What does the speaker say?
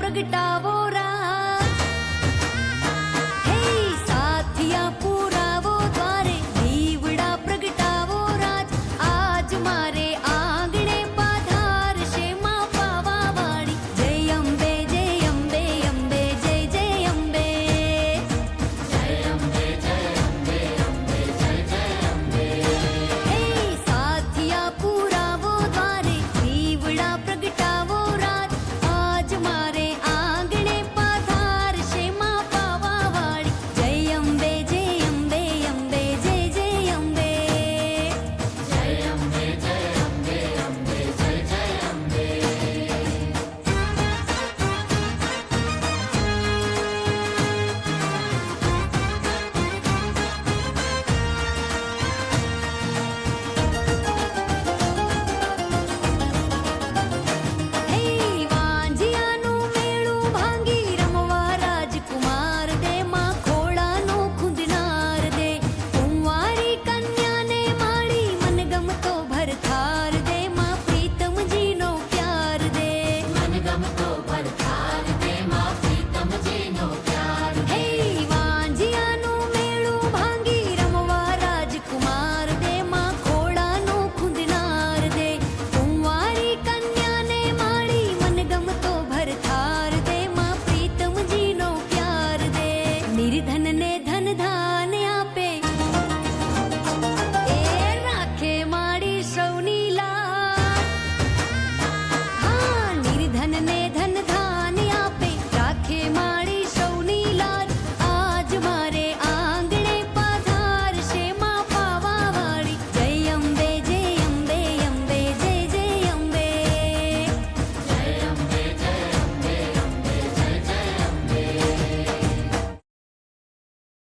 પ્રગટાવો રાજ. હે સાથિયા પુરાવો દ્વારે દીવડા પ્રગટાવો રાજ. આજ મારે આંગણે પાધારશે માં પાવાવાળી. જય અંબે જય અંબે અંબે જય જય અંબે. હે સાથિયા પુરાવો દ્વારે દીવડા પ્રગટાવો રાજ. આજ મારે આંગણે પાધારશે માં પાવાવાળી. જય અંબે અંબે જય જય અંબે. હે વાંજિયાનું મેળું ભાંગી રમવા રાજકુમાર દે. માં ખોળાનું ખૂંદનાર દે. કુંવારી કન્યાને માળી મનગમતો ભરથાર દે. માં પ્રીતમજીનો પ્યાર દે. મનગમતો ભરથાર